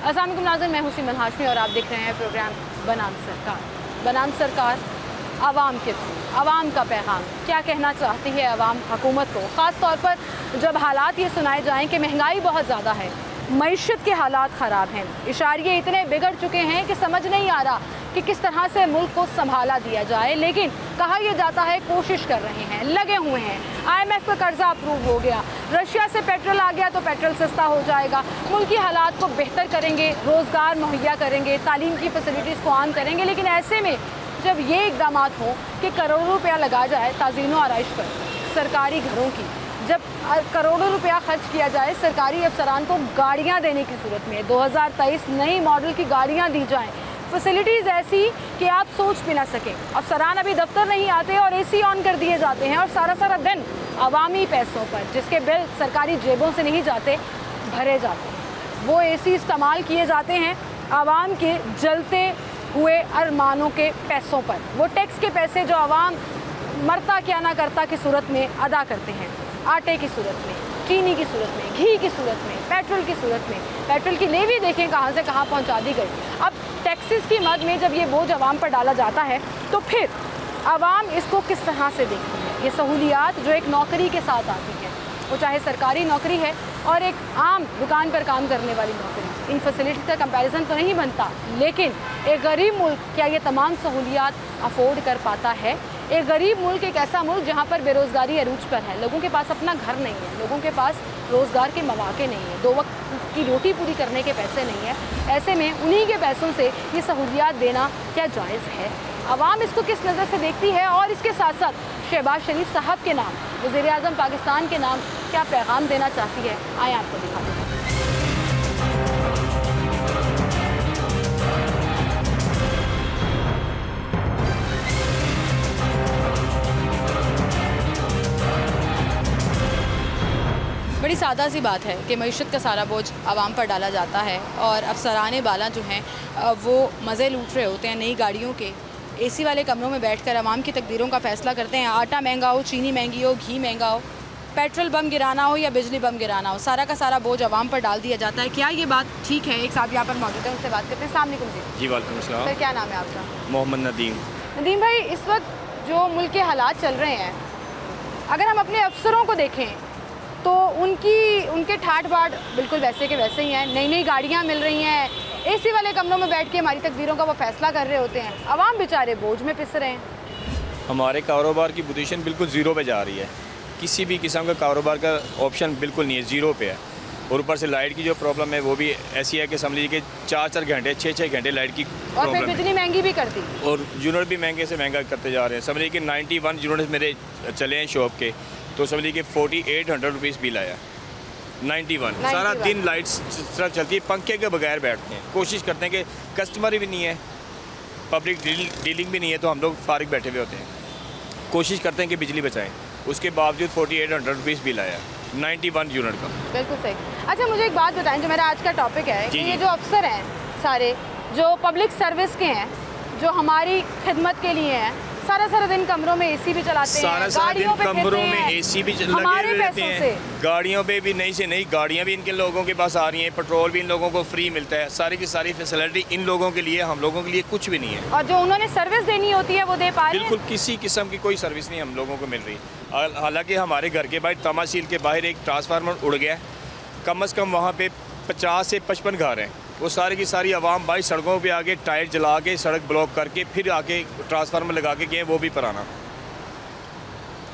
अस्सलाम वालेकुम नाज़रीन, मैं हूं सिमन हाशमी और आप देख रहे हैं प्रोग्राम बनाम सरकार। बनाम सरकार आवाम के थ्रू, आवाम का पैगाम क्या कहना चाहती है आवाम हुकूमत को, ख़ास तौर पर जब हालात ये सुनाए जाएं कि महंगाई बहुत ज़्यादा है, मईशत के हालात ख़राब हैं, इशारे इतने बिगड़ चुके हैं कि समझ नहीं आ रहा कि किस तरह से मुल्क को संभाला दिया जाए। लेकिन कहा यह जाता है कोशिश कर रहे हैं, लगे हुए हैं। IMF का कर्जा अप्रूव हो गया, रशिया से पेट्रोल आ गया तो पेट्रोल सस्ता हो जाएगा, मुल्क की हालात को बेहतर करेंगे, रोज़गार मुहैया करेंगे, तालीम की फैसिलिटीज़ को आम करेंगे। लेकिन ऐसे में जब ये इकदाम हो कि करोड़ों रुपया लगा जाए ताज़ीन व आराइश पर, सरकारी घरों की, जब करोड़ों रुपया खर्च किया जाए सरकारी अफसरान को गाड़ियाँ देने की सूरत में, 2023 नई मॉडल की गाड़ियाँ दी जाएँ, फैसिलिटीज़ ऐसी कि आप सोच भी ना सकें। अफसरान अभी दफ्तर नहीं आते और AC ऑन कर दिए जाते हैं और सारा दिन अवामी पैसों पर, जिसके बिल सरकारी जेबों से नहीं जाते, भरे जाते हैं। वो AC इस्तेमाल किए जाते हैं आवाम के जलते हुए अरमानों के पैसों पर, वो टैक्स के पैसे जो आवाम मरता क्या ना करता की सूरत में अदा करते हैं, आटे की सूरत में, चीनी की सूरत में, घी की सूरत में, पेट्रोल की सूरत में। पेट्रोल की लेवी देखें कहाँ से कहाँ पहुँचा दी गई। अब टैक्सेस की मद में जब ये बोझ आवाम पर डाला जाता है तो फिर आवाम इसको किस तरह से देखती है। ये सहूलियात जो एक नौकरी के साथ आती हैं, वो चाहे सरकारी नौकरी है और एक आम दुकान पर काम करने वाली नौकरी, इन फैसिलिटीज़ का कंपैरिजन तो नहीं बनता। लेकिन एक गरीब मुल्क क्या ये तमाम सहूलियात अफोर्ड कर पाता है? एक गरीब मुल्क एक ऐसा मुल्क जहाँ पर बेरोज़गारी अरूज पर है, लोगों के पास अपना घर नहीं है, लोगों के पास रोज़गार के मौके नहीं है, 2 वक्त की रोटी पूरी करने के पैसे नहीं है। ऐसे में उन्हीं के पैसों से ये सहूलियात देना क्या जायज़ है? आवाम इसको किस नज़र से देखती है? और इसके साथ साथ शहबाज शरीफ साहब के नाम, वज़ीर-ए-आज़म पाकिस्तान के नाम क्या पैगाम देना चाहती है, आए आपको दिखा दें। बड़ी सादा सी बात है कि मईशत का सारा बोझ आवाम पर डाला जाता है और अफसरान बाला जो हैं वो मज़े लूट रहे होते हैं नई गाड़ियों के, AC वाले कमरों में बैठकर आवाम की तकदीरों का फ़ैसला करते हैं। आटा महंगा हो, चीनी महंगी हो, घी महंगा हो, पेट्रोल बम गिराना हो या बिजली बम गिराना हो, सारा का सारा बोझ आवाम पर डाल दिया जाता है। क्या ये बात ठीक है? एक साहब यहाँ पर मौजूद है, उनसे बात करते हैं। अस्सलाम वालेकुम जी। जी वालेकुम अस्सलाम। सर क्या नाम है आपका? मोहम्मद नदीम। नदीम भाई, इस वक्त जो मुल्क के हालात चल रहे हैं, अगर हम अपने अफसरों को देखें तो उनके ठाट बाट बिल्कुल वैसे के वैसे ही हैं। नई नई गाड़ियाँ मिल रही हैं, AC वाले कमरों में बैठ के हमारी तकदीरों का वो फैसला कर रहे होते हैं। आवाम बेचारे बोझ में पिस रहे हैं। हमारे कारोबार की पोजीशन बिल्कुल ज़ीरो पे जा रही है, किसी भी किस्म का कारोबार का ऑप्शन बिल्कुल नहीं है, ज़ीरो पे है। और ऊपर से लाइट की जो प्रॉब्लम है वो भी ऐसी है कि समझ लीजिए कि 4-4 घंटे 6-6 घंटे लाइट की और फिर बिजली महंगी भी कर दी और यूनिट भी महंगे से महंगा करते जा रहे हैं। समझ लीजिए कि 91 यूनिट मेरे चले हैं शॉप के, तो समझ लीजिए कि 4800 रुपीज़ बिल आया। 91 सारा दिन लाइट सिर्फ चलती है, पंखे के बगैर बैठते हैं। कोशिश करते हैं कि कस्टमर भी नहीं है, पब्लिक डीलिंग भी नहीं है, तो हम लोग फारिग बैठे हुए होते हैं। कोशिश करते हैं कि बिजली बचाएं, उसके बावजूद 4800 रुपीज़ बिल आया 91 यूनिट का। बिल्कुल सही। अच्छा, मुझे एक बात बताएं, जो मेरा आज का टॉपिक है कि ये जो अफसर हैं सारे, जो पब्लिक सर्विस के हैं, जो हमारी खिदमत के लिए हैं, सारा दिन कमरों में AC भी चलाते हैं, गाड़ियों पे कमरों में AC भी हमारे पैसों से, गाड़ियों पे भी नई से नई गाड़ियाँ भी इनके लोगों के पास आ रही हैं, पेट्रोल भी इन लोगों को फ्री मिलता है, सारी की सारी फैसिलिटी इन लोगों के लिए, हम लोगों के लिए कुछ भी नहीं है। और जो उन्होंने सर्विस देनी होती है वो दे पा रहे हैं? बिल्कुल किसी किस्म की कोई सर्विस नहीं हम लोगों को मिल रही। हालांकि हमारे घर के बाहर तमाशील के बाहर एक ट्रांसफार्मर उड़ गया, कम से कम वहाँ पे 50 से 55 घर हैं, वो सारी की सारी आवाम भाई सड़कों पे आके टायर जला के सड़क ब्लॉक करके फिर आके ट्रांसफार्मर लगा के गए, वो भी पुराना।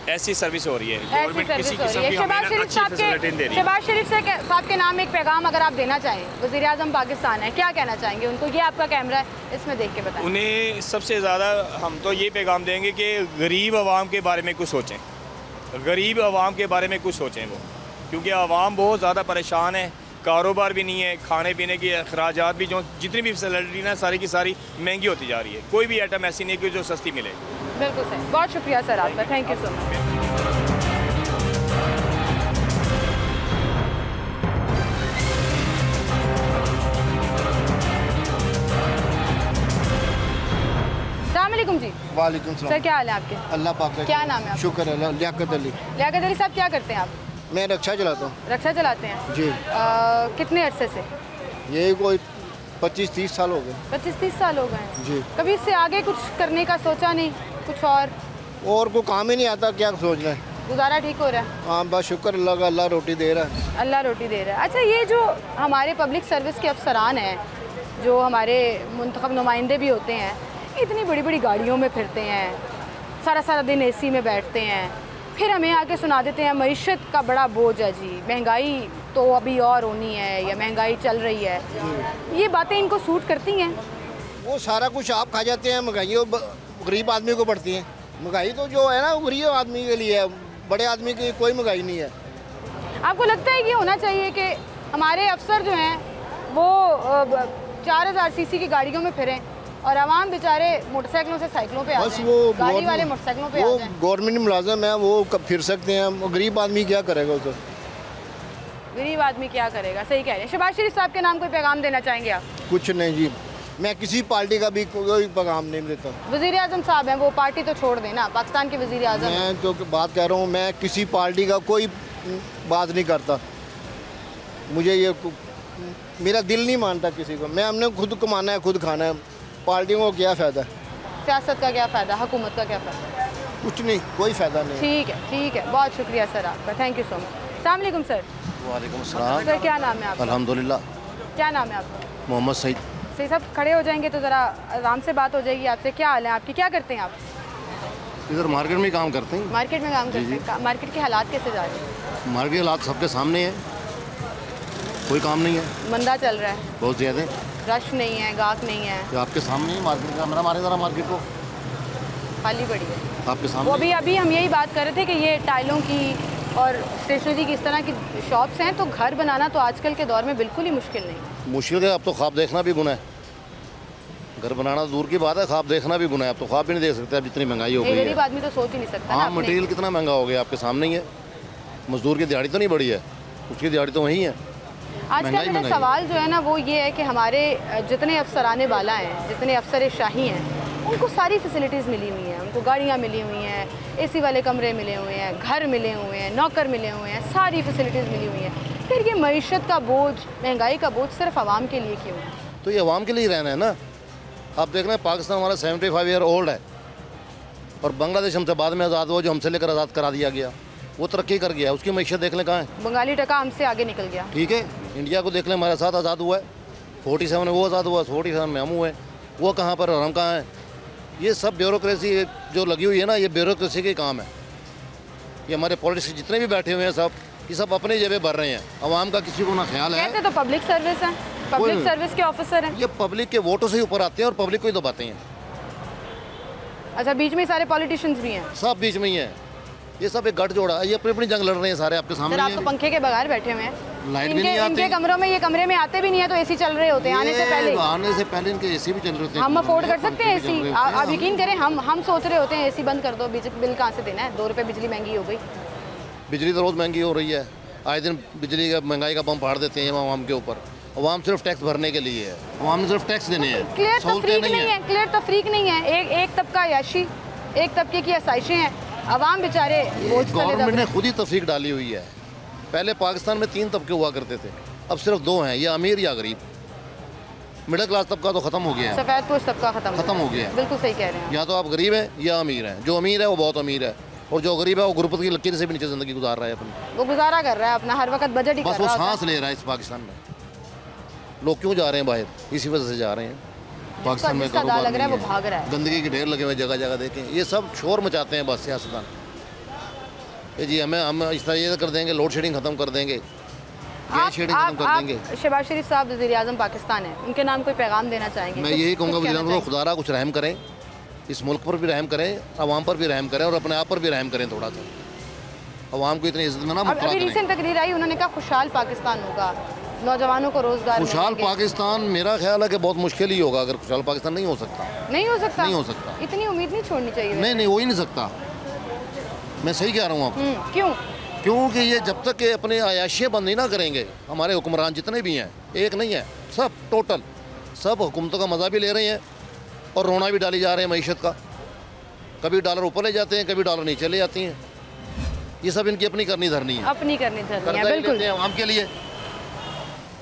ऐसी सर्विस हो रही है, गवर्नमेंट किसी किस्म की हमें अच्छी फैसिलिटी दे रही है। शहबाज शरीफ साहब के नाम एक पैगाम अगर आप देना चाहें, वज़ीर-ए-आज़म पाकिस्तान है, क्या कहना चाहेंगे उनको? ये आपका कैमरा है, इसमें देख के बताएं। उन्हें सबसे ज़्यादा हम तो ये पैगाम देंगे कि गरीब आवाम के बारे में कुछ सोचें, गरीब आवाम के बारे में कुछ सोचें वो, क्योंकि आवाम बहुत ज़्यादा परेशान है, कारोबार भी नहीं है, खाने पीने की अखराजात भी, जो जितनी भी फैसिलिटी ना सारी की सारी महंगी होती जा रही है। कोई भी आइटम ऐसी नहीं है कि जो सस्ती मिले। बिल्कुल सही, बहुत शुक्रिया सर आपका, थैंक यू सो मच। अस्सलाम जी। वालेकुम सलाम। सर क्या हाल है आपके? अल्लाह पाक का क्या नाम है आपका? शुक्र है, लियाकत अली। लियाकत अली साहब, क्या करते हैं आप? मैं रक्षा चलाता हूँ। रक्षा चलाते हैं जी। कितने अरसे से? यही कोई 25-30 साल हो गए। 25-30 साल हो गए हैं जी। कभी इससे आगे कुछ करने का सोचा नहीं, कुछ और कोई काम ही नहीं आता, क्या सोचना है। गुजारा ठीक हो रहा है? हाँ बस शुक्र अल्लाह का, अल्लाह रोटी दे रहा है। अल्लाह रोटी दे रहा है। अच्छा, ये जो हमारे पब्लिक सर्विस के अफसरान हैं, जो हमारे मुंतखब नुमाइंदे भी होते हैं, इतनी बड़ी बड़ी गाड़ियों में फिरते हैं, सारा सारा दिन एसी में बैठते हैं, फिर हमें आके सुना देते हैं मईशत का बड़ा बोझ है जी, महंगाई तो अभी और होनी है, या महंगाई चल रही है। ये बातें इनको सूट करती हैं? वो सारा कुछ आप खा जाते हैं, महंगाई गरीब आदमी को पड़ती है। महंगाई तो जो है ना, वो गरीब आदमी के लिए है, बड़े आदमी की कोई महंगाई नहीं है। आपको लगता है कि होना चाहिए कि हमारे अफसर जो हैं वो 4000 सीसी की गाड़ियों में फिरें और आवाम बेचारे मोटरसाइकिलों से साइकिलों पे आ बस जाएं, वो गाड़ी वाले मोटरसाइकिलों पे आ वो जाएं? गवर्नमेंट मुलाजिम है, वो कब फिर सकते हैं, गरीब आदमी क्या करेगा उसे। गरीब आदमी क्या करेगा? सही कह रहे हैं। शहबाज शरीफ साहब के नाम कोई पैगाम देना चाहेंगे आप? कुछ नहीं जी, मैं किसी पार्टी का भी कोई पैगाम नहीं देता। वज़ीर आज़म साहब हैं, वो पार्टी तो छोड़ देना, पाकिस्तान के वज़ीर आज़म हैं। मैं तो बात कह रहा हूँ, मैं किसी पार्टी का कोई बात नहीं करता। मुझे ये मेरा दिल नहीं मानता किसी को। मैं हमने खुद कमाना है, खुद खाना है। पार्टियों को क्या फ़ायदा? सियासत का क्या फ़ायदा, हुकूमत का क्या फ़ायदा? कुछ नहीं, कोई फ़ायदा नहीं। ठीक है, बहुत शुक्रिया सर आपका, थैंक यू सो मच। अस्सलाम वालेकुम सर। वालेकुम सलाम। सर क्या नाम है आपका? अल्हम्दुलिल्लाह। क्या नाम है आपका? मोहम्मद सईद। सही साहब खड़े हो जाएंगे तो ज़रा आराम से बात हो जाएगी आपसे। क्या हाल है आपकी, क्या करते हैं आप? इधर मार्केट में काम करते हैं। मार्केट में काम करते हैं। मार्केट के हालात कैसे जा रहे हैं? मार्केट के हालात सबके सामने है, कोई काम नहीं है, मंदा चल रहा है, बहुत ज़्यादा। रश नहीं है, गाहक नहीं है, तो आपके सामने ही मार्केट का, मेरा मारे ज़रा मार्केट को, खाली पड़ी है आपके वो। सामने। अभी हम यही बात कर रहे थे कि ये टाइलों की और स्टेशनरी की इस तरह की शॉप्स हैं, तो घर बनाना तो आजकल के दौर में बिल्कुल ही मुश्किल नहीं। मुश्किल है, अब तो ख्वाब देखना भी गुनाह है। घर बनाना दूर की बात है, ख्वाब देखना भी गुनाह है। अब तो ख्वाब भी नहीं देख सकते, अब जितनी महंगाई हो गई है। गरीब आदमी तो सोच ही नहीं सकता ना हाँ, अपने। मटेरियल कितना महंगा हो गया, आपके सामने ही है। मजदूर की दिहाड़ी तो नहीं बढ़ी है, उसकी दिहाड़ी तो वही है। आज का मेरा सवाल जो है ना वो ये है कि हमारे जितने अफसराने वाला हैं, जितने अफसर शाही हैं, उनको सारी फैसिलिटीज़ मिली हुई हैं। उनको गाड़ियाँ मिली हुई हैं, एसी वाले कमरे मिले हुए हैं, घर मिले हुए हैं, नौकर मिले हुए हैं, सारी फैसिलिटीज़ मिली हुई हैं। फिर ये मईशत का बोझ, महंगाई का बोझ सिर्फ आवाम के लिए क्यों? तो ये आवाम के लिए रहना है ना। आप देख रहे हैं, पाकिस्तान हमारा 75 ईयर ओल्ड है, और बांग्लादेश हमसे बाद में आज़ाद हुआ, जो हमसे लेकर आज़ाद करा दिया गया, वो तरक्की कर गया। उसकी मैशत देख लें कहाँ है। बंगाली टका हमसे आगे निकल गया। ठीक है, इंडिया को देख लें, हमारे साथ आज़ाद हुआ है। 47 में वो आज़ाद हुआ, 47 में हम हुए। वो कहाँ पर और हम कहाँ हैं? ये सब ब्यूरोक्रेसी जो लगी हुई है ना, ये ब्यूरोक्रेसी के काम है। ये हमारे पॉलिटिक्स जितने भी बैठे हुए हैं सब, ये सब अपने जेबें भर रहे हैं। आवाम का किसी को ना ख्याल है। कहते तो पब्लिक सर्विस है, पब्लिक सर्विस के ऑफिसर हैं। ये पब्लिक के वोटों से ही ऊपर आते हैं और पब्लिक को ही दबाते हैं। अच्छा, बीच में सारे पॉलिटिशियंस भी हैं? सब बीच में ही है, ये सब एक गठजोड़ है। ये अपनी अपनी जंग लड़ रहे हैं सारे, आपके सामने। आप तो पंखे के बगैर बैठे हुए हैं, लाइट भी नहीं आती। इनके कमरों में, ये कमरे में आते भी नहीं है तो एसी चल रहे होते हैं आने से पहले। आने से पहले इनके एसी भी चल रहे होते हैं। हम अफोर्ड कर सकते हैं एसी? आप यकीन करें, हम सोच रहे होते हैं एसी बंद कर दो, बिल कहाँ से देना है? 2 रुपये बिजली महंगी हो गई। बिजली तो रोज़ महंगी हो रही है, आए दिन बिजली का महंगाई का बम फाड़ देते हैं आवाम के ऊपर। आवाम सिर्फ टैक्स भरने के लिए है, आवाम ने सिर्फ टैक्स देने हैं। क्लियर तफरीक नहीं है, क्लियर तफरीक नहीं है। एक तबका याशी, एक तबके की आसाइशें हैं, आवाम बेचारे बोझ तले दब रहे हैं। गवर्नमेंट ने खुद ही तफरीक डाली हुई है। पहले पाकिस्तान में 3 तबके हुआ करते थे, अब सिर्फ 2 हैं, या अमीर या गरीब। मिडिल क्लास तबका तो ख़त्म हो गया है, सफ़ेद पोश तबका ख़त्म हो गया है। बिल्कुल सही कह रहे हैं। या तो आप गरीब हैं या अमीर हैं। जो अमीर है वो बहुत अमीर है, और जो गरीब है वो गुरबत की लकीर से भी नीचे ज़िंदगी गुजार रहा है अपनी। वो गुजारा कर रहा है अपना, हर वक्त बजट ही बस कर वो रहा होता है। सांस ले रहा है इस पाकिस्तान में। लोग क्यों जा रहे हैं बाहर? इसी वजह से जा रहे हैं। पाकिस्तान में जिसका दाल लग रहा है वो भाग रहा है। गंदगी के ढेर लगे हुए जगह जगह देखें, ये सब शोर मचाते हैं बस सियासतदान। ये जी हम इस तरह ये कर देंगे, लोड शेडिंग ख़त्म कर देंगे, गैस शेडिंग ख़त्म कर देंगे। शहबाज शरीफ साहब वज़ीर आज़म पाकिस्तान है, उनके नाम कोई पैगाम देना चाहेंगे? मैं यही कहूँगा वज़ीर आज़म को, खुदारा कुछ रहम करें, इस मुल्क पर भी रहम करें, आवाम पर भी रहम करें, और अपने आप पर भी रहम करें थोड़ा सा। आवाम को इतनी इज्जत में ना मुबतला अभी करें। रिसेंट तकरीर आई, उन्होंने कहा खुशहाल पाकिस्तान होगा, नौजवानों को रोजगार खुशहाल पाकिस्तान मेरा ख्याल है कि बहुत मुश्किल ही होगा। अगर खुशहाल पाकिस्तान नहीं हो सकता, नहीं हो सकता, नहीं हो सकता। इतनी उम्मीद नहीं छोड़नी चाहिए। नहीं, हो ही नहीं सकता। मैं सही कह रहा हूँ आपको। क्यों? क्योंकि ये जब तक के अपने आयाशियाँ बंद नहीं ना करेंगे, हमारे हुक्मरान जितने भी हैं, एक नहीं है, सब टोटल सब हुकूमतों का मज़ा भी ले रहे हैं और रोना भी डाली जा रहे हैं मईशत का। कभी डॉलर ऊपर ले जाते हैं, कभी डॉलर नीचे ले जाती हैं। ये सब इनकी अपनी करनी धरनी है, अपनी करनी धरनी है। बिल्कुल आवाम के लिए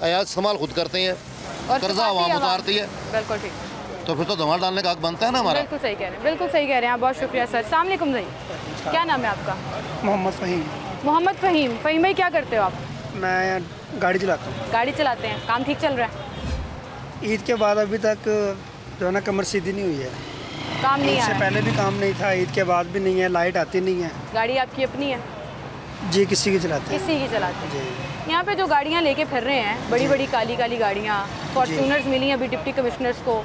आयात इस्तेमाल खुद करते हैं, और कर्जा चुकाती आवाम आवाम। उतारती है, बिल्कुल ठीक, तो फिर तो धमाल डालने का हक बनता है ना हमारा। बिल्कुल सही कह रहे हैं, बिल्कुल सही कह रहे हैं आप। बहुत शुक्रिया सर। अस्सलाम वालेकुम भाई, क्या नाम है आपका? मोहम्मद फ़हीम। मोहम्मद फ़हीम। फ़हीम भाई क्या करते हो आप? मैं गाड़ी चलाता हूँ। गाड़ी चलाते हैं, काम ठीक चल रहा है? ईद के बाद अभी तक जो है ना कमर सीधी नहीं हुई है। काम नहीं ईद आ से रहा है? पहले भी काम नहीं था, ईद के बाद भी नहीं है, लाइट आती नहीं है। गाड़ी आपकी अपनी है? जी किसी की चलाते हैं। किसी की चलाते हैं? जी यहाँ पे जो गाड़ियाँ लेके फिर रहे हैं, बड़ी बड़ी काली काली गाड़ियाँ, फॉर्च्यूनर्स मिली हैं अभी डिप्टी कमिश्नर्स को,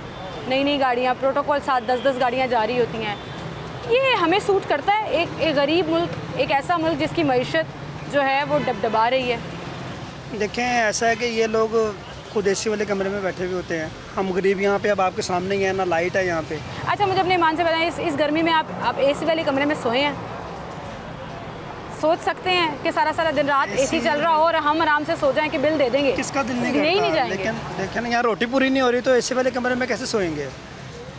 नई नई गाड़ियाँ, प्रोटोकॉल साथ 10-10 गाड़ियाँ जारी होती हैं। ये हमें सूट करता है? एक गरीब मुल्क, एक ऐसा मुल्क जिसकी मईशत जो है वो डबडबा रही है। देखें, ऐसा है कि ये लोग खुद एसी वाले कमरे में बैठे हुए होते हैं, हम गरीब यहाँ पे अब आपके सामने ही हैं, ना लाइट है यहाँ पे। अच्छा, मुझे अपने ईमान से बताएं, इस गर्मी में आप एसी वाले कमरे में सोए हैं? सोच सकते हैं कि सारा सारा दिन रात एसी चल रहा हो और हम आराम से सो जाएं कि बिल दे देंगे? किसका दिल नहीं नहीं करता? जाएंगे। लेकिन देखें ना, यहाँ रोटी पूरी नहीं हो रही तो एसी वाले कमरे में कैसे सोएंगे?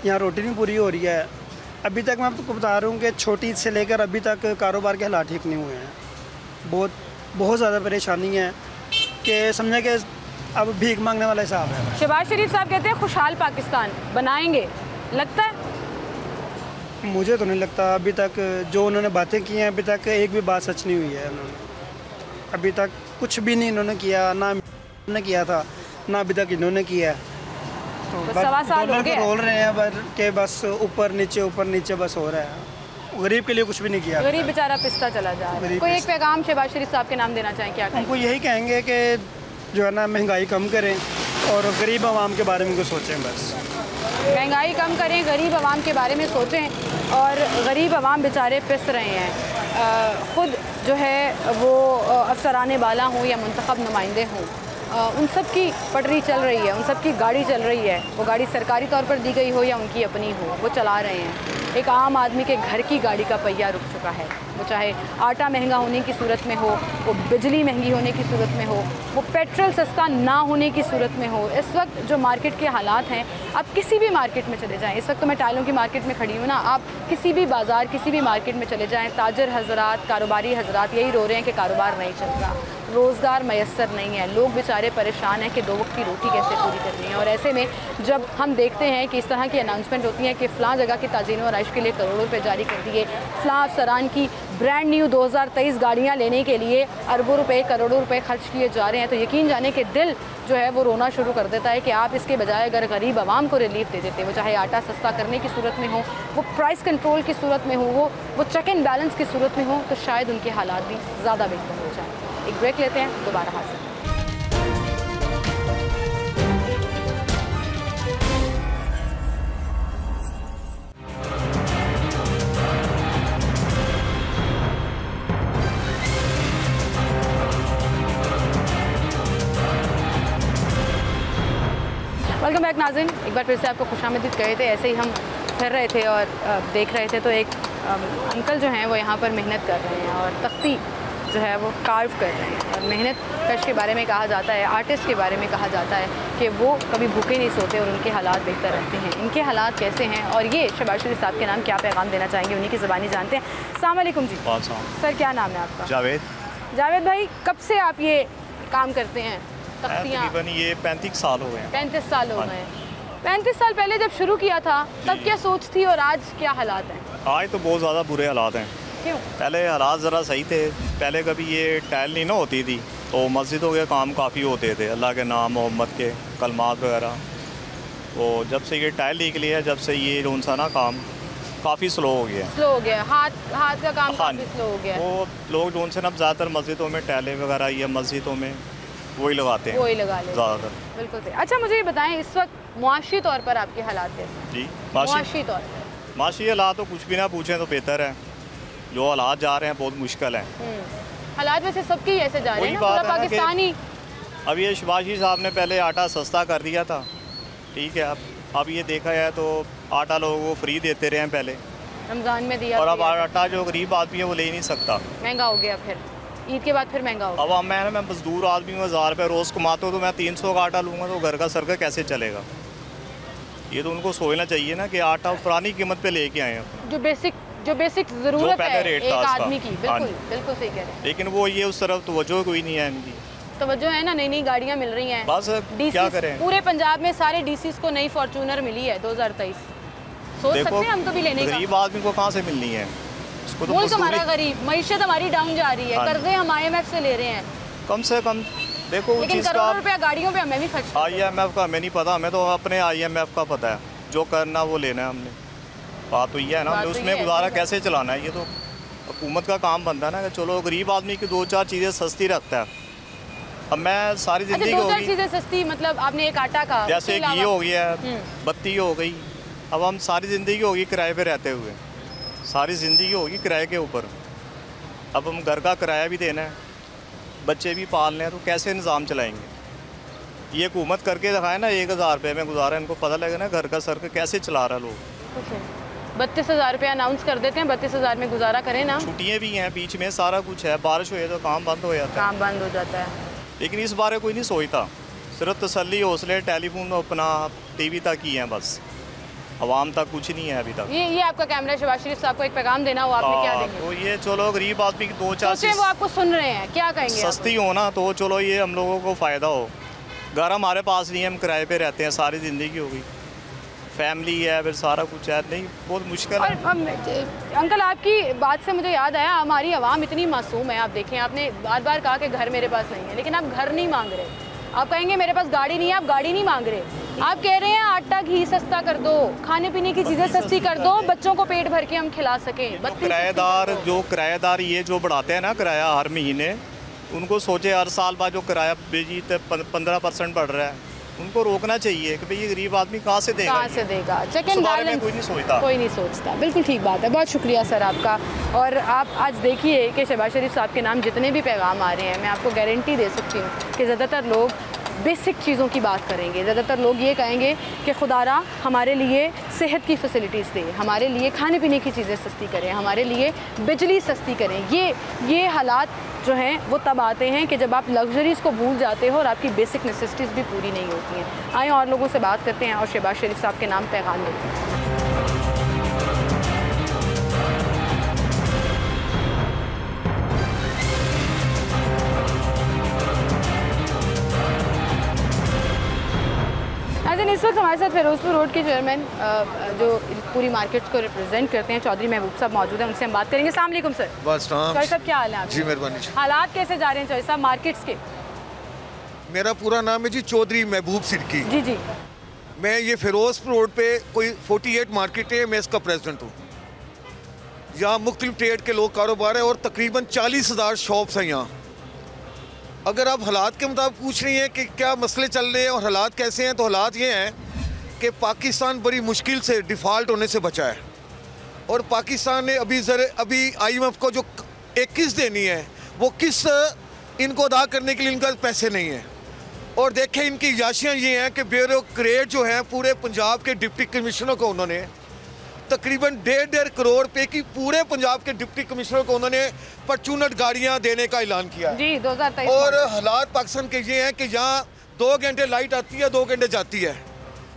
यहाँ रोटी नहीं पूरी हो रही है। अभी तक मैं आपको बता रहा हूँ कि छोटी ईद से लेकर अभी तक कारोबार के हालात ठीक नहीं हुए हैं। बहुत ज़्यादा परेशानी है कि समझे कि अब भीख मांगने वाला हिसाब है। शहबाज शरीफ साहब कहते हैं खुशहाल पाकिस्तान बनाएंगे, लगता है? मुझे तो नहीं लगता। अभी तक जो उन्होंने बातें की हैं, अभी तक एक भी बात सच नहीं हुई है। उन्होंने अभी तक कुछ भी नहीं इन्होंने किया, ना उन्होंने किया था, ना अभी तक इन्होंने किया है। तो बस बस सवा साल डॉलर हो को गए। रोल रहे हैं कि बस ऊपर नीचे बस हो रहा है। गरीब के लिए कुछ भी नहीं किया। गरीब बेचारा पिसता चला जा रहा है। गरीब कोई एक पैगाम शहबाज शरीफ साहब के नाम देना चाहें, क्या कहें? उनको यही कहेंगे कि जो है ना महंगाई कम करें और गरीब आवाम के बारे में कुछ सोचें। बस महंगाई कम करें, गरीब आवाम के बारे में सोचें। और गरीब आवाम बेचारे पिस रहे हैं। ख़ुद जो है वो अफसरान बाला हों या मुंतखब नुमाइंदे हों, उन सब की पटरी चल रही है, उन सब की गाड़ी चल रही है। वो गाड़ी सरकारी तौर पर दी गई हो या उनकी अपनी हो, वो चला रहे हैं। एक आम आदमी के घर की गाड़ी का पहिया रुक चुका है। वो चाहे आटा महंगा होने की सूरत में हो, वो बिजली महंगी होने की सूरत में हो, वो पेट्रोल सस्ता ना होने की सूरत में हो। इस वक्त जो मार्केट के हालात हैं, आप किसी भी मार्केट में चले जाएं, इस वक्त तो मैं टाइलों की मार्केट में खड़ी हूँ ना, आप किसी भी बाज़ार, किसी भी मार्केट में चले जाएं, ताजर हजरात, कारोबारी हजरात यही रो रहे हैं कि कारोबार नहीं चल रहा, रोज़गार मैसर नहीं है। लोग बेचारे परेशान हैं कि 2 वक्त की रोटी कैसे पूरी करनी है। और ऐसे में जब हम देखते हैं कि इस तरह की अनाउंसमेंट होती है कि फ़लाँ जगह की ताज़ीन और आइश के लिए करोड़ों रुपये जारी कर दिए, फ़लाँ अफसरान की ब्रांड न्यू 2023 गाड़ियाँ लेने के लिए अरबों रुपए, करोड़ों रुपए खर्च किए जा रहे हैं, तो यकीन जाने कि दिल जो है वो रोना शुरू कर देता है कि आप इसके बजाय अगर गरीब आवाम को रिलीफ दे देते, वो चाहे आटा सस्ता करने की सूरत में हो, वो प्राइस कंट्रोल की सूरत में हो, वो चेक एंड बैलेंस की सूरत में हो, तो शायद उनके हालात भी ज़्यादा बेहतर हो जाए। एक ब्रेक लेते हैं, दोबारा हाजिर। वेलकम बैक नाज़रीन, एक बार फिर से आपको खुशामदीद कहे थे। ऐसे ही हम फिर रहे थे और देख रहे थे तो एक अंकल जो हैं वो यहाँ पर मेहनत कर रहे हैं और तख्ती जो है वो कार्व कर रहे हैं। और मेहनत कश के बारे में कहा जाता है, आर्टिस्ट के बारे में कहा जाता है कि वो कभी भूखे नहीं सोते और उनके हालात बेहतर रहते हैं। इनके हालात कैसे हैं और ये शहबाज शरीफ साहब के नाम क्या पैगाम देना चाहेंगे, उन्हीं की ज़बानी जानते हैं। अस्सलाम वालेकुम जी। सर क्या नाम है आपका? जावेद। जावेद भाई, कब से आप ये काम करते हैं? तकरीबन ये 35 साल हो गए हैं। 35 साल हो गए हैं। 35 साल पहले जब शुरू किया था तब क्या सोच थी और आज क्या हालात हैं? आज तो बहुत ज़्यादा बुरे हालात हैं। क्यों? पहले हालात ज़रा सही थे। पहले कभी ये टाइल नहीं ना होती थी तो मस्जिदों के काम काफ़ी होते थे, अल्लाह के नाम, मोहम्मद के कलमात वगैरह। तो जब से ये टाइल निकली है, जब से ये जो सा ना काम काफ़ी स्लो हो गया। स्लो हो गया, हाथ का काम काफ़ी स्लो हो गया। वो लोग जो से ना ज़्यादातर मस्जिदों में टाइलें वगैरह या मस्जिदों में वही लगाते हैं, वही लगा लेते ज़्यादातर। बिल्कुल सही। अच्छा मुझे ये बताएं, इस वक्त मुआशी तौर पर आपके हालात कैसे हैं? जी, मुआशी तौर पर माशी हालात तो कुछ भी ना पूछें तो बेहतर है। जो हालात जा रहे हैं बहुत मुश्किल हैं। हालात वैसे सबके ही ऐसे जा रहे हैं ना, वही पूरा बात है ना कि पाकिस्तानी। अब ये शहबाज साहब ने पहले आटा सस्ता कर दिया था, ठीक है। अब ये देखा जाए तो आटा लोगों को फ्री देते रहे हैं पहले, रमज़ान में दिया और अब आटा जो गरीब आदमी है वो ले ही नहीं सकता। महंगा हो गया, फिर ईद के बाद फिर महंगा हो गया। अब मैं मजदूर आदमी हूँ, 1000 रुपये रोज़ कमाता हूँ, तो मैं 300 का आटा लूँगा तो घर का सर्कल कैसे चलेगा? ये तो उनको सोचना चाहिए ना कि आटा पुरानी कीमत पे लेके आए हैं, जो बेसिक ज़रूरत है एक आदमी की। हाँ बिल्कुल बिल्कुल सही कह रहे हैं। लेकिन वो ये उस तरफ तवज्जो कोई नहीं है इनकी। तवज्जो है ना, नई नई गाड़ियाँ मिल रही हैं। बस क्या करें, पूरे पंजाब में सारे डीसीज को नई फॉर्चूनर मिली है 2023। सोच सकते हैं हम तो भी लेने का। गरीब आदमी को कहाँ से मिलनी है, उसको तो मुल्क हमारा गरीब, मईशत हमारी डाउन जा रही है, कर्जे हम IMF से ले रहे हैं कम से कम। देखो लेकिन करोड़ों रुपया गाड़ियों पे हमें भी खर्च। IMF का हमें नहीं पता, हमें तो अपने IMF का पता है, जो करना वो लेना है हमने। बात तो ये है ना, हमने उसमें गुजारा कैसे चलाना है, ये तो हुकूमत का काम बनता है ना कि चलो गरीब आदमी की 2-4 चीज़ें सस्ती रखता है। अब मैं सारी ज़िंदगी अच्छा, 2-4 चीज़ें सस्ती मतलब आपने एक आटा का, जैसे घी हो गया, बत्ती हो गई। अब हम सारी ज़िंदगी होगी किराए पे रहते हुए, सारी ज़िंदगी होगी किराए के ऊपर। अब हम घर का किराया भी देना है, बच्चे भी पालने हैं, तो कैसे निज़ाम चलाएंगे। ये हुकूमत करके दिखाए ना 1000 रुपये में गुजारा, इनको पता लगे ना घर का सर के कैसे चला रहा लोग। 32,000 रुपया अनाउंस कर देते हैं, 32,000 में गुजारा करें ना। छुट्टियाँ भी हैं बीच में, सारा कुछ है, बारिश हुई तो काम बंद हो जाता है, काम बंद हो जाता है। लेकिन इस बारे कोई नहीं सोचता, सिर्फ तसल्ली हौसले टेलीफोन अपना TV तक ही हैं बस, आवाम तक कुछ नहीं है अभी तक। ये आपका कैमरा शहबाज शरीफ साहब को एक पैगाम देना हो, आपने क्या देंगे? तो ये चलो गरीब आदमी की 2-4 चीज़ वो आपको सुन रहे हैं, क्या कहेंगे? सस्ती हो ना तो चलो ये हम लोगों को फ़ायदा हो। घर हमारे पास नहीं है, हम किराए पे रहते हैं, सारी ज़िंदगी हो गई, फैमिली है, फिर सारा कुछ है, नहीं बहुत मुश्किल है। अंकल आपकी बात से मुझे याद आया, हमारी आवाम इतनी मासूम है। आप देखें, आपने बार बार कहा कि घर मेरे पास नहीं है, लेकिन आप घर नहीं मांग रहे। आप कहेंगे मेरे पास गाड़ी नहीं है, आप गाड़ी नहीं मांग रहे। आप कह रहे हैं आटा घी सस्ता कर दो, खाने पीने की चीज़ें सस्ती कर दो, बच्चों को पेट भर के हम खिला सकें। किराएदार ये जो बढ़ाते हैं ना किराया हर महीने, उनको सोचे हर साल बाद जो किराया बिजली 15% बढ़ रहा है, उनको रोकना चाहिए कि भाई ये गरीब आदमी कहाँ से देगा, कहाँ से देगा। चेक एंड बैलेंस कोई नहीं सोचता। बिल्कुल ठीक बात है, बहुत शुक्रिया सर आपका। और आप आज देखिए कि शहबाज शरीफ साहब के नाम जितने भी पैगाम आ रहे हैं, मैं आपको गारंटी दे सकती हूँ कि ज़्यादातर लोग बेसिक चीज़ों की बात करेंगे। ज़्यादातर लोग ये कहेंगे कि खुदारा हमारे लिए सेहत की फैसिलिटीज़ दे, हमारे लिए खाने पीने की चीज़ें सस्ती करें, हमारे लिए बिजली सस्ती करें। ये हालात जो हैं वो तब आते हैं कि जब आप लग्जरीज़ को भूल जाते हो और आपकी बेसिक नेसेसिटीज़ भी पूरी नहीं होती हैं। आए और लोगों से बात करते हैं और शहबाज शरीफ साहब के नाम पैगाम देते हैं। इस वक्त हमारे साथ फिरोजपुर रोड के चेयरमैन जो पूरी मार्केट को रिप्रेजेंट करते हैं, चौधरी महबूब साहब मौजूद हैं, उनसे हम बात करेंगे। अस्सलाम वालेकुम सर। बस चौधरी साहब क्या हाल है? जी मेहरबानी। हालात कैसे जा रहे हैं चौधरी साहब मार्केट्स के? मेरा पूरा नाम है जी चौधरी महबूब सिद्दीकी। जी जी। मैं ये फिरोजपुर रोड पे कोई 48 मार्केट है, मैं इसका प्रेसिडेंट हूँ। यहाँ मुख्तलिफ ट्रेड के लोग कारोबार है और तकरीबन 40,000 शॉप्स हैं यहाँ। अगर आप हालात के मुताबिक पूछ रही हैं कि क्या मसले चल रहे हैं और हालात कैसे हैं, तो हालात ये हैं कि पाकिस्तान बड़ी मुश्किल से डिफ़ॉल्ट होने से बचा है और पाकिस्तान ने अभी IMF को जो एक किस्त देनी है वो किस्त इनको अदा करने के लिए इनका पैसे नहीं हैं। और देखें इनकी याशियाँ ये हैं कि ब्यूरोक्रेट जो हैं पूरे पंजाब के डिप्टी कमिश्नर को उन्होंने तकरीबन 1.5 करोड़ रुपए की पूरे पंजाब के डिप्टी कमिश्नर को उन्होंने फॉर्च्यूनर गाड़ियां देने का ऐलान किया है। जी 2023। और हालात पाकिस्तान के ये हैं कि यहाँ 2 घंटे लाइट आती है, 2 घंटे जाती है,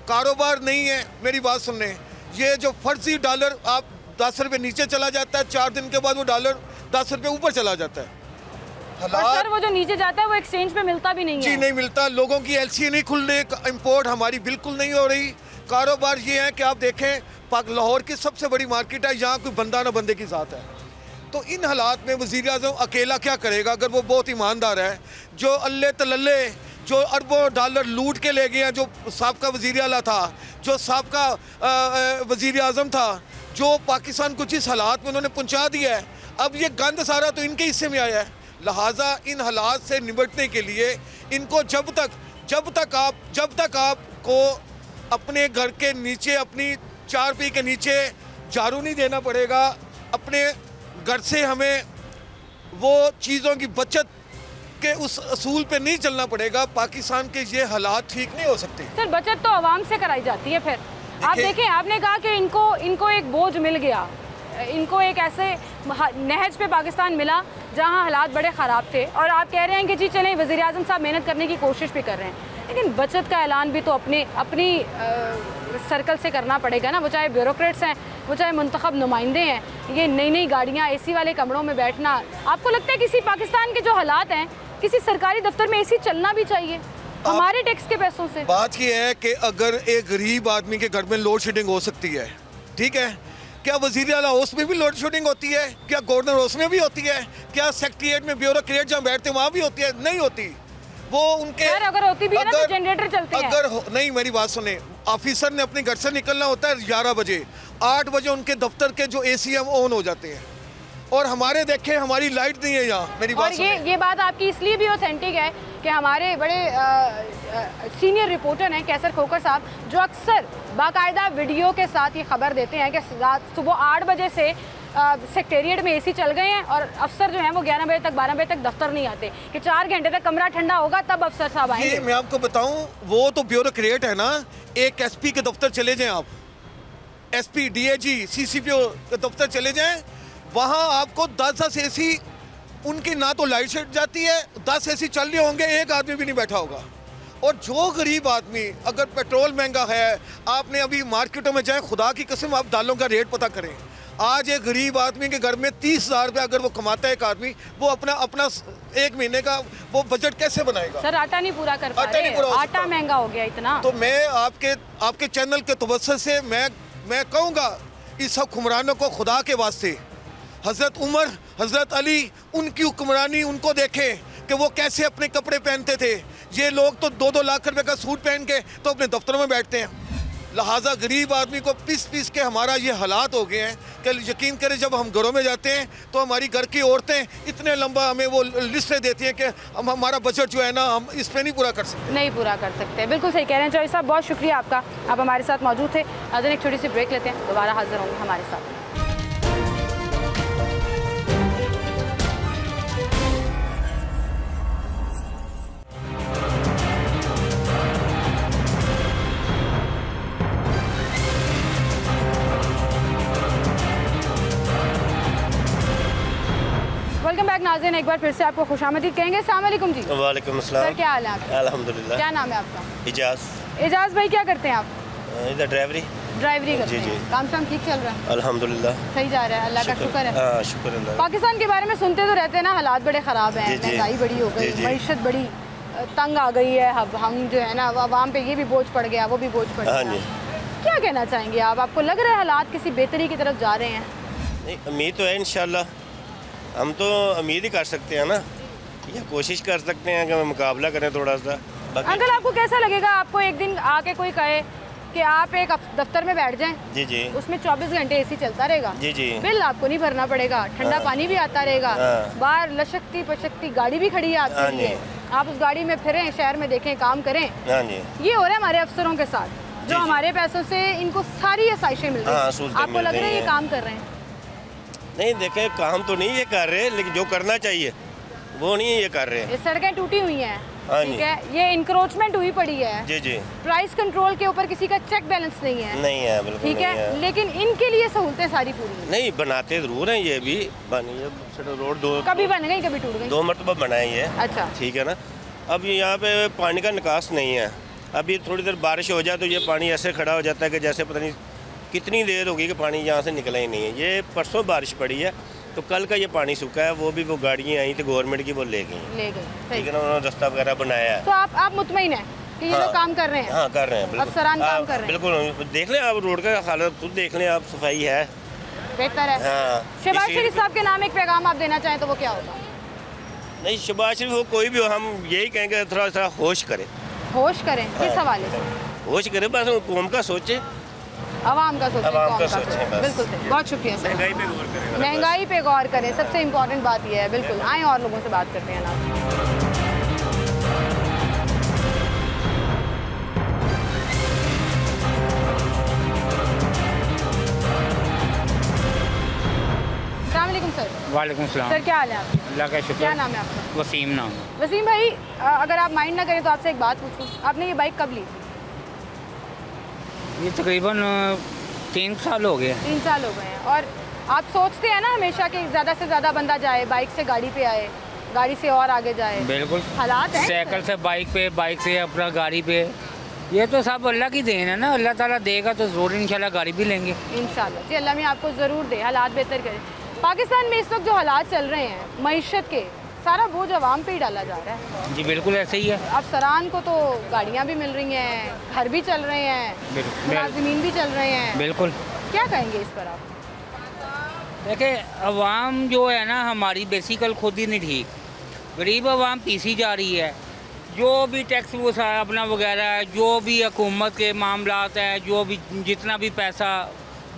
कारोबार नहीं है। मेरी बात सुन लें, ये जो फर्जी डॉलर आप 10 रुपये नीचे चला जाता है, 4 दिन के बाद वो डॉलर 10 रुपये ऊपर चला जाता है। सर वो जो नीचे जाता है वो एक्सचेंज पे मिलता भी नहीं है। जी नहीं मिलता, लोगों की LC नहीं खुल रही, इम्पोर्ट हमारी बिल्कुल नहीं हो रही। कारोबार ये है कि आप देखें लाहौर की सबसे बड़ी मार्केट है, यहाँ कोई बंदा ना बंदे की ज़ात है। तो इन हालात में वज़ीर आज़म अकेला क्या करेगा अगर वो बहुत ईमानदार है। जो अल्ले तल्ले जो अरबों डॉलर लूट के ले गए हैं, जो साबका वज़ीर आला था, जो साबका वज़ीर आज़म था, जो पाकिस्तान को जिस हालात में उन्होंने पहुँचा दिया है, अब ये गंद सारा तो इनके हिस्से में आया है। लिहाजा इन हालात से निपटने के लिए इनको जब तक आपको अपने घर के नीचे अपनी चारपाई के नीचे झाड़ू नहीं देना पड़ेगा, अपने घर से हमें वो चीज़ों की बचत के उस असूल पे नहीं चलना पड़ेगा। पाकिस्तान के ये हालात ठीक नहीं हो सकते। सर बचत तो आवाम से कराई जाती है। फिर आप देखें, आपने कहा कि इनको एक बोझ मिल गया, इनको एक ऐसे नहज पे पाकिस्तान मिला जहां हालात बड़े ख़राब थे, और आप कह रहे हैं कि जी चलें वज़ीर आज़म साहब मेहनत करने की कोशिश भी कर रहे हैं, लेकिन बचत का ऐलान भी तो अपनी सर्कल से करना पड़ेगा ना। वो चाहे ब्यूरोक्रेट्स हैं, वो चाहे मुंतखब नुमाइंदे हैं। ये नई गाड़ियाँ, AC वाले कमरों में बैठना, आपको लगता है किसी पाकिस्तान के जो हालात हैं किसी सरकारी दफ्तर में एसी चलना भी चाहिए हमारे टैक्स के पैसों से। बात ये है कि अगर एक गरीब आदमी के घर में लोड शेडिंग हो सकती है, ठीक है, क्या वज़ीर आला हाउस में भी लोड शेडिंग होती है? क्या गवर्नर हाउस में भी होती है? क्या सेक्रेटेरिएट में ब्यूरोक्रेट जहाँ बैठते हैं वहाँ भी होती है? नहीं होती। वो उनके अगर होती भी है ना तो जनरेटर चलते हैं। नहीं, मेरी बात सुने, ऑफिसर ने अपने घर से निकलना होता है 11 बजे, 8 बजे उनके दफ्तर के जो एसी हैं ऑन हो जाते हैं, और हमारे देखें हमारी लाइट नहीं है यहाँ। मेरी बात और ये बात आपकी इसलिए भी ऑथेंटिक है कि हमारे बड़े सीनियर रिपोर्टर हैं कैसर खोकर साहब, जो अक्सर बाकायदा वीडियो के साथ ये खबर देते हैं कि सुबह 8 बजे से सेक्रेटेरिएट में एसी चल गए हैं और अफसर जो हैं वो 11 बजे तक 12 बजे तक दफ्तर नहीं आते कि 4 घंटे तक कमरा ठंडा होगा तब अफसर साहब आएंगे। मैं आपको बताऊं, वो तो ब्यूरोक्रेट है ना। एक एसपी के दफ्तर चले जाएं आप, एसपी, डीएजी, सीसीपीओ के दफ्तर चले जाएं, वहाँ आपको 10-10 एसी, उनकी ना तो लाइट सेट जाती है, 10 एसी चल रहे होंगे, एक आदमी भी नहीं बैठा होगा। और जो गरीब आदमी, अगर पेट्रोल महंगा है, आपने अभी मार्केटों में जाए, खुदा की कसम आप दालों का रेट पता करें। आज एक गरीब आदमी के घर में 30,000 रुपये अगर वो कमाता है एक आदमी, वो अपना 1 महीने का वो बजट कैसे बनाएगा? सर आटा नहीं पूरा कर पा रहे, आटा महंगा हो गया इतना। तो मैं आपके चैनल के तवज्जुह से मैं कहूँगा इस हुक्मरानों को खुदा के वास्ते, हज़रत उमर, हज़रत अली, उनकी हुक्मरानी उनको देखें कि वो कैसे अपने कपड़े पहनते थे। ये लोग तो 2-2 लाख रुपए का सूट पहन के तो अपने दफ्तरों में बैठते हैं। लिहाजा गरीब आदमी को पीस के हमारा ये हालात हो गए हैं कि यकीन करें, जब हम घरों में जाते हैं तो हमारी घर की औरतें इतने लंबा हमें वो लिस्टें देती हैं कि हम हमारा बजट जो है ना, हम इस पर नहीं पूरा कर सकते। नहीं पूरा कर सकते, बिल्कुल सही कह रहे हैं चौधरी साहब, बहुत शुक्रिया आपका, आप हमारे साथ मौजूद थे। अगर एक छोटी सी ब्रेक लेते हैं, दोबारा हाजिर होंगे हमारे साथ। वेलकम बैक नाज़रीन, एक बार फिर से आपको खुशामदीद कहेंगे। अस्सलाम वालेकुम जी। वालेकुम अस्सलाम। सर क्या हाल है आपका? अल्हम्दुलिल्लाह। क्या नाम है आपका? इजाज़ भाई, क्या करते हैं आप? इधर ड्राइवरी करते जी। हैं। काम शाम ठीक चल रहा है? अल्हम्दुलिल्लाह सही जा रहा है, अल्लाह का शुक्र है। हाँ, शुक्र अल्लाह। पाकिस्तान के बारे में सुनते तो रहते हैं ना, हालात बड़े ख़राब हैं, महंगाई बड़ी हो गई, मईशत बड़ी तंग आ गई है। अब हम जो है ना, आवाम पे ये भी बोझ पड़ गया, वो भी बोझ पड़ गया। क्या कहना चाहेंगे आप? आपको लग रहा है हालात किसी बेहतरी की तरफ जा रहे हैं? नहीं, उम्मीद तो है इंशाल्लाह। हम तो उम्मीद ही कर सकते हैं ना, या कोशिश कर सकते हैं कि मुकाबला करें थोड़ा सा। अंकल आपको कैसा लगेगा आपको एक दिन आके कोई कहे कि आप एक दफ्तर में बैठ जाएं, जी जी, उसमें 24 घंटे एसी चलता रहेगा, जी जी, बिल आपको नहीं भरना पड़ेगा, ठंडा पानी भी आता रहेगा, बाहर लशकती पशकती गाड़ी भी खड़ी है आपके लिए, आप उस गाड़ी में फिरें, शहर में देखें, काम करें। ये हो रहा है हमारे अफसरों के साथ, जो हमारे पैसों से इनको सारी आसाइशें मिल रही हैं। आपको लग रहा है ये काम कर रहे हैं? नहीं, देखें, काम तो नहीं ये कर रहे, लेकिन जो करना चाहिए वो नहीं ये कर रहे हैं। ये सड़कें टूटी हुई हैं, ठीक है, ये इंक्रोचमेंट हुई पड़ी है, जी जी, प्राइस कंट्रोल के ऊपर किसी का चेक बैलेंस नहीं है, बिल्कुल ठीक है, लेकिन इनके लिए सहूलतें सारी पूरी नहीं, बनाते जरूर हैं, ये भी रोड कभी बन गई कभी टूट गई, 2 मरतबा बनाई है। अच्छा, ठीक है ना। अब यहाँ पे पानी का निकास नहीं है, अभी थोड़ी देर बारिश हो जाए तो ये पानी ऐसे खड़ा हो जाता है कि जैसे पता नहीं कितनी देर होगी कि पानी यहाँ से निकला ही नहीं है। ये परसों बारिश पड़ी है तो कल का ये पानी सूखा है, वो भी वो गाड़ियाँ आई थी गवर्नमेंट की, वो ले गई, ठीक है ना, उन्होंने रास्ता वगैरह बनाया है। तो आप मुतमईन हैं कि ये लोग काम कर रहे हैं? हाँ, कर रहे हैं, अफसरान काम कर रहे हैं, बिल्कुल। देख लें आप रोड का हालत, खुद देख लें आप, सफाई है, बेहतर है। शहबाज शरीफ साहब के नाम एक पैगाम आप देना चाहें तो वो क्या होगा? नहीं, शहबाज शरीफ हो कोई भी हो, हम यही कहेंगे थोड़ा सा होश करें। होश करें? किस हवाले से होश करें? बस कौम का सोचे, आवाम का सोचें, आवाम का सोचें, बिल्कुल सही, बहुत शुक्रिया सर। महंगाई पे गौर करें, महंगाई पे गौर करें, सबसे इम्पोर्टेंट बात यह है। बिल्कुल, आए और लोगों से बात करते हैं ना। अस्सलामुअलैकुम सर। वालेकुम सलाम। सर क्या हाल है आपका? अल्लाह का शुक्र। क्या नाम है आपका? वसीम नाम। वसीम भाई, अगर आप माइंड ना करें तो आपसे एक बात पूछूं, आपने ये बाइक कब ली? ये तकरीबन 3 साल हो गए। 3 साल हो गए हैं। और आप सोचते हैं ना हमेशा कि ज़्यादा से ज़्यादा बंदा जाए, बाइक से गाड़ी पे आए, गाड़ी से और आगे जाए। बिल्कुल, हालात हैं, साइकिल से बाइक पे, बाइक से अपना गाड़ी पे, ये तो सब अल्लाह की देन है ना, अल्लाह ताला देगा तो ज़रूर इंशाल्लाह गाड़ी भी लेंगे इंशाल्लाह जी, अल्लाह में आपको ज़रूर दे, हालात बेहतर करें। पाकिस्तान में इस वक्त जो हालात चल रहे हैं मईशत के, सारा बोझ आवाम पे ही डाला जा रहा है। जी बिल्कुल ऐसे ही है। अफसरान को तो गाड़ियाँ भी मिल रही हैं, घर भी चल रहे हैं, मुलाजिमीन भी चल रहे हैं। बिल्कुल। क्या कहेंगे इस पर आप? देखिए अवाम जो है ना हमारी बेसिकल खुद ही नहीं ठीक, गरीब अवाम पीसी जा रही है। जो भी टैक्स वो अपना वगैरह है, जो भी हुकूमत के मामलात हैं, जो भी जितना भी पैसा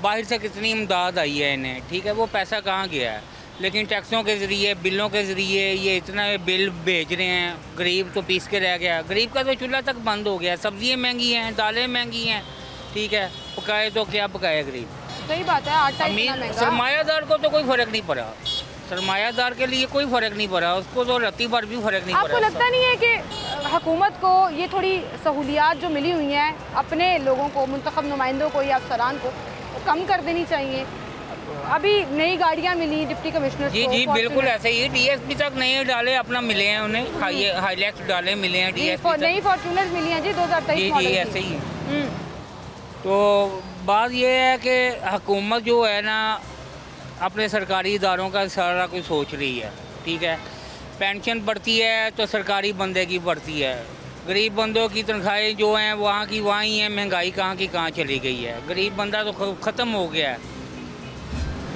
बाहर से कितनी इमदाद आई है इन्हें, ठीक है, वो पैसा कहाँ गया है? लेकिन टैक्सों के ज़रिए, बिलों के ज़रिए ये इतना बिल भेज रहे हैं, गरीब तो पीस के रह गया। गरीब का तो चूल्हा तक बंद हो गया, सब्ज़ियाँ महंगी हैं, दालें महंगी हैं, ठीक है, पकाए तो क्या पकाए गरीब। सही बात है, आटा इतना महंगा। सरमायादार को तो कोई फ़र्क नहीं पड़ा, सरमायादार के लिए कोई फ़र्क नहीं पड़ा, उसको तो रत्ती भर भी फ़र्क नहीं पड़ा। आपको लगता नहीं है कि हुकूमत को ये थोड़ी सहूलियात जो मिली हुई हैं अपने लोगों को, मुंतखब नुमाइंदों को या अफसरान को कम कर देनी चाहिए? अभी नई गाड़ियाँ मिली डिप्टी कमिश्नर जी जी बिल्कुल ऐसे ही। DSP तक नए डाले अपना मिले हैं उन्हें, हाईलैक्स डाले मिले हैं, DSP नई फॉर्चूनर्स मिली हैं जी 2023 जी ऐसे ही। तो बात ये है कि हुकूमत जो है ना अपने सरकारी इदारों का सारा कुछ सोच रही है, ठीक है। पेंशन बढ़ती है तो सरकारी बंदे की बढ़ती है, गरीब बंदों की तनख्वाहें जो हैं वहाँ की वहाँ ही हैं, महंगाई कहाँ की कहाँ चली गई है। गरीब बंदा तो ख़त्म हो गया है।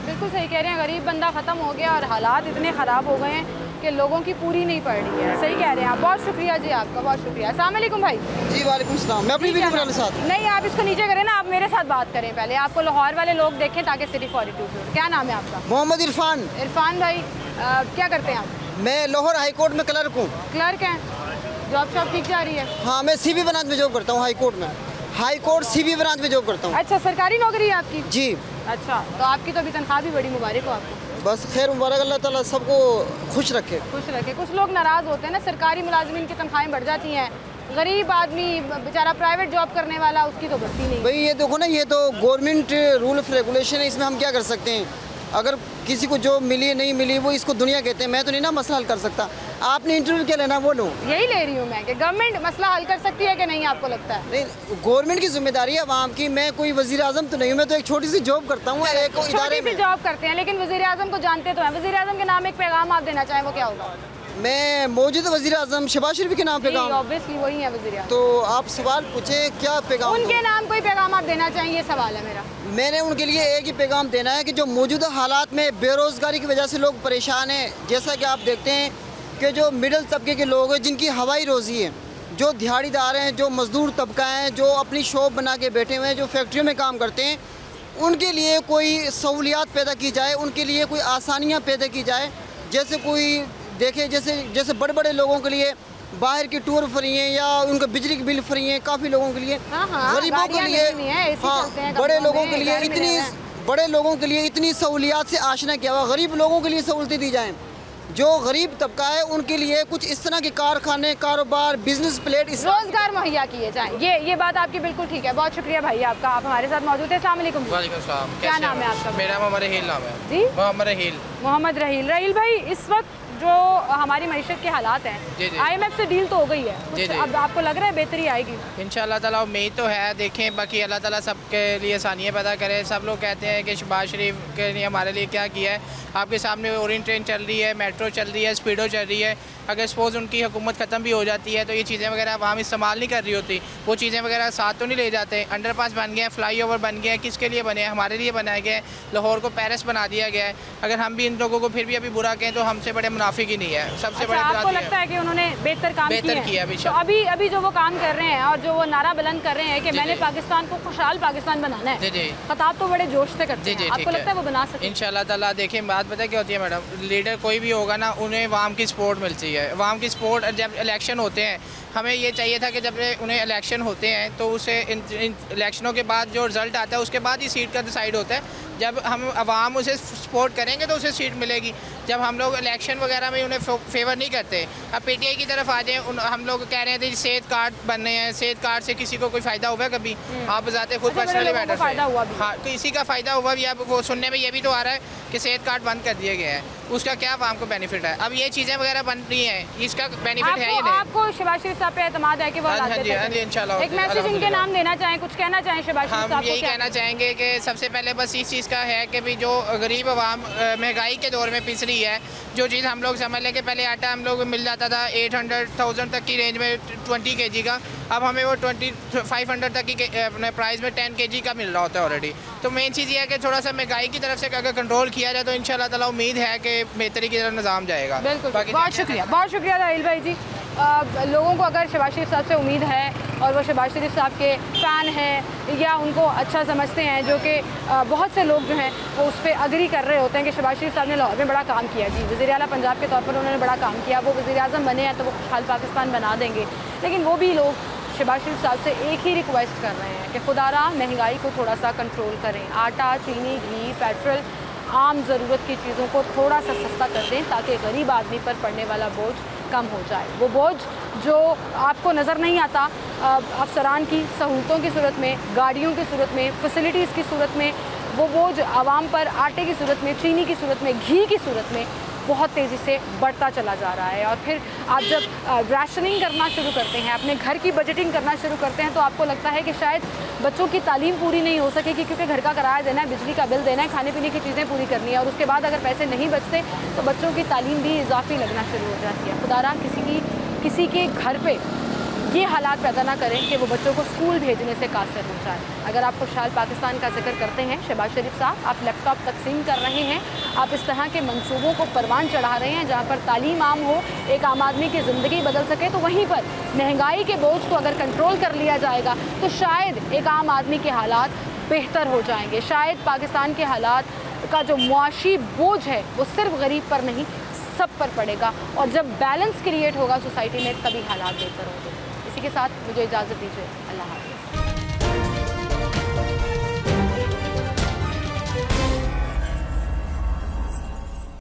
बिल्कुल सही कह रहे हैं, गरीब बंदा ख़त्म हो गया और हालात इतने ख़राब हो गए हैं कि लोगों की पूरी नहीं पड़ रही है। सही कह रहे हैं आप। बहुत शुक्रिया जी आपका, बहुत शुक्रिया। अस्सलाम वालेकुम भाई। जी वालेकुम सलाम। मैं अपनी वीडियो बनाने साथ। नहीं आप इसको नीचे करें ना, आप मेरे साथ बात करें पहले, आपको लाहौर वाले लोग देखें ताकि सिटी 42। क्या नाम है आपका? मोहम्मद इरफान। इरफान भाई क्या करते हैं आप? मैं लाहौर हाई कोर्ट में क्लर्क हूँ। क्लर्क हैं, जॉब शॉब ठीक जा रही है? हाँ मैं CB ब्रांच में जॉब करता हूँ, हाई कोर्ट में, हाई कोर्ट CB ब्रांच में जॉब करता हूँ। अच्छा सरकारी नौकरी है आपकी? जी। अच्छा तो आपकी तो अभी तनख्वाह भी बड़ी, मुबारक हो आपको। बस खैर मुबारक, अल्लाह ताला सबको खुश रखे। खुश रखे। कुछ लोग नाराज़ होते हैं ना, सरकारी मुलाजमीन की तनख्वाहें बढ़ जाती हैं, गरीब आदमी बेचारा प्राइवेट जॉब करने वाला उसकी तो बढ़ती नहीं। भाई ये देखो ना, ये तो गवर्नमेंट रूल ऑफ रेगुलेशन है, इसमें हम क्या कर सकते हैं? अगर किसी को जॉब मिली नहीं मिली वो इसको दुनिया कहते हैं, मैं तो नहीं ना मसला हल कर सकता। आपने इंटरव्यू क्या लेना वो लो। यही ले रही हूँ मैं कि गवर्नमेंट मसला हल कर सकती है कि नहीं, आपको लगता है? नहीं, गवर्नमेंट की जिम्मेदारी है आवाम की। मैं कोई वजीर आजम तो नहीं हूँ, मैं तो एक छोटी सी जॉब करता हूँ, एक इदारे में जॉब करते हैं। लेकिन वजीर आजम को जानते तो हैं, वजीर आजम के नाम एक पैगाम आप देना चाहें वो क्या होगा? मैं मौजूदा वजीर आजम शहबाज शरीफ के नाम पैगाम। ऑब्वियसली वही है वजीर आजम। तो आप सवाल पूछे क्या पैगाम? उनके नाम कोई पैगाम आप देना चाहिए, सवाल है मेरा। मैंने उनके लिए एक ही पैगाम देना है कि जो मौजूदा हालात में बेरोज़गारी की वजह से लोग परेशान हैं, जैसा कि आप देखते हैं कि जो मिडिल तबके के लोग हैं जिनकी हवाई रोज़ी है, जो दिहाड़ीदार हैं, जो मज़दूर तबका है, जो अपनी शॉप बना के बैठे हुए हैं, जो फैक्ट्रियों में काम करते हैं, उनके लिए कोई सहूलियात पैदा की जाए, उनके लिए कोई आसानियाँ पैदा की जाए। जैसे कोई देखे, जैसे बड़े बड़े लोगों के लिए बाहर की टूर फ्री हैं या उनका बिजली के बिल फ्री हैं, काफ़ी लोगों के लिए, गरीबों के लिए, हाँ बड़े लोगों के लिए इतनी सहूलियात से आशना किया हुआ। गरीब लोगों के लिए सहूलतें दी जाएँ, जो गरीब तबका है उनके लिए कुछ इस तरह के कारखाने, कारोबार, बिजनेस प्लेट, रोजगार मुहैया किए जाएं। ये बात आपकी बिल्कुल ठीक है। बहुत शुक्रिया भाई आपका, आप हमारे साथ मौजूद है। अस्सलाम वालेकुम। वालेकुम सलाम। क्या नाम है आपका? मेरा मोहम्मद रहील नाम है जी। मोहम्मद रहील। रहील भाई इस वक्त जो हमारी मईशत के हालात हैं, IMF से डील तो हो गई है, अब आपको लग रहा है बेहतरी आएगी? इंशाल्लाह ताला उम्मीद तो है, देखें बाकी अल्लाह ताला सबके लिए आसानियाँ पैदा करे। सब लोग कहते हैं कि शहबाज शरीफ के लिए हमारे लिए क्या किया है। आपके सामने ओरिएंट ट्रेन चल रही है, मेट्रो चल रही है, स्पीडो चल रही है। अगर सपोज़ उनकी हुकूमत ख़त्म भी हो जाती है तो ये चीज़ें वगैरह आवाम इस्तेमाल नहीं कर रही होती, वो चीज़ें वगैरह साथ तो नहीं ले जाते। अंडरपास बन गए हैं, फ्लाई ओवर बन गए हैं, किसके लिए बने हैं? हमारे लिए बनाए गए हैं। लाहौर को पेरिस बना दिया गया है। अगर हम भी इन लोगों को फिर भी अभी बुरा कहें तो हमसे बड़े मुनाफिक ही नहीं है। सबसे बड़े आपको लगता है कि उन्होंने बेहतर काम किया? तो अभी जो वो काम कर रहे हैं और जो वो नारा बुलंद कर रहे हैं कि मैंने पाकिस्तान को खुशहाल पाकिस्तान बनाना है, खिताब तो बड़े जोश से करते हैं, आपको लगता है वो बना सकते हैं? इंशाल्लाह ताला। देखें बात पता क्या होती है मैडम, लीडर कोई भी होगा ना, उन्हें अवाम की सपोर्ट मिलती है। अवाम की सपोर्ट जब इलेक्शन होते हैं, हमें ये चाहिए था कि जब उन्हें इलेक्शन होते हैं तो उसे इन इलेक्शनों के बाद जो रिज़ल्ट आता है उसके बाद ही सीट का डिसाइड होता है। जब हम आवाम उसे सपोर्ट करेंगे तो उसे सीट मिलेगी। जब हम लोग इलेक्शन वगैरह में उन्हें फेवर नहीं करते, अब PTI की तरफ आ जाएँ, हम लोग कह रहे थे सेहत कार्ड बनने हैं, सेहत कार्ड से किसी को कोई फ़ायदा हुआ कभी? आप बताते खुद पर्सनली मैटर से, हाँ किसी का फ़ायदा हुआ भी। अब वो सुनने में ये भी तो आ रहा है कि सेहत कार्ड बंद कर दिए गए हैं, उसका क्या आवाम को बेनिफिट है? अब ये चीज़ें वगैरह बन रही हैं, इसका बेनिफिट है ही नहीं। आपको शहबाज शरीफ साहब पे एतमाद है कि वो इंशाल्लाह एक मैसेज इनके नाम देना चाहें, कुछ कहना चाहें शहबाज शरीफ साहब को? हम यही कहना चाहेंगे कि सबसे पहले बस इस चीज़ का है कि भी जो गरीब आवाम महंगाई के दौर में पिस रही है, जो चीज़ हम लोग समझ लें कि पहले आटा हम लोग मिल जाता था 800,000 तक की रेंज में 20 kg का, अब हमें वो 500 तक की अपने प्राइस में 10 kg का मिल रहा होता है ऑलरेडी। तो मेन चीज़ ये है कि थोड़ा सा महंगाई की तरफ से अगर कंट्रोल किया जाए तो इंशाल्लाह ताला उम्मीद है कि बेहतरी की तरफ निज़ाम जाएगा। बिल्कुल, बहुत शुक्रिया राहिल भाई जी। लोगों को अगर शहबाज शरीफ साहब से उम्मीद है और वो शहबाज शरीफ साहब के फ़ैन हैं या उनको अच्छा समझते हैं, जो कि बहुत से लोग जो हैं वो उस पर अग्री कर रहे होते हैं कि शहबाज शरीफ साहब ने लाहौर में बड़ा काम किया जी, वज़ीर आला पंजाब के तौर पर उन्होंने बड़ा काम किया, वो वज़ीर आज़म बने हैं तो वो खुशहाल पाकिस्तान बना देंगे। लेकिन वो भी लोग शहबाज शरीफ साहब से एक ही रिक्वेस्ट कर रहे हैं कि खुदारा महंगाई को थोड़ा सा कंट्रोल करें, आटा, चीनी, घी, पेट्रोल, आम ज़रूरत की चीज़ों को थोड़ा सा सस्ता कर दें ताकि गरीब आदमी पर पड़ने वाला बोझ कम हो जाए। वो बोझ जो आपको नज़र नहीं आता अफसरान की सहूलतों की सूरत में, गाड़ियों की सूरत में, फैसिलिटीज़ की सूरत में, वो बोझ आवाम पर आटे की सूरत में, चीनी की सूरत में, घी की सूरत में बहुत तेज़ी से बढ़ता चला जा रहा है। और फिर आप जब राशनिंग करना शुरू करते हैं, अपने घर की बजटिंग करना शुरू करते हैं, तो आपको लगता है कि शायद बच्चों की तालीम पूरी नहीं हो सकेगी, क्योंकि घर का किराया देना है, बिजली का बिल देना है, खाने पीने की चीज़ें पूरी करनी है, और उसके बाद अगर पैसे नहीं बचते तो बच्चों की तालीम भी इजाफी लगना शुरू हो जाती है। खुदारा किसी के घर पे ये हालात पैदा ना करें कि वो बच्चों को स्कूल भेजने से कासिर हो जाए। अगर आप खुशहाल पाकिस्तान का जिक्र करते हैं शहबाज शरीफ साहब, आप लैपटॉप तकसीम कर रहे हैं, आप इस तरह के मंसूबों को परवान चढ़ा रहे हैं जहाँ पर तालीम आम हो, एक आम आदमी की ज़िंदगी बदल सके, तो वहीं पर महंगाई के बोझ को अगर कंट्रोल कर लिया जाएगा तो शायद एक आम आदमी के हालात बेहतर हो जाएंगे। शायद पाकिस्तान के हालात का जो मुआशी बोझ है वो सिर्फ गरीब पर नहीं, सब पर पड़ेगा, और जब बैलेंस क्रिएट होगा सोसाइटी में तभी हालात बेहतर होंगे। इसी के साथ मुझे इजाज़त दीजिए, अल्लाह हाफ़िज़।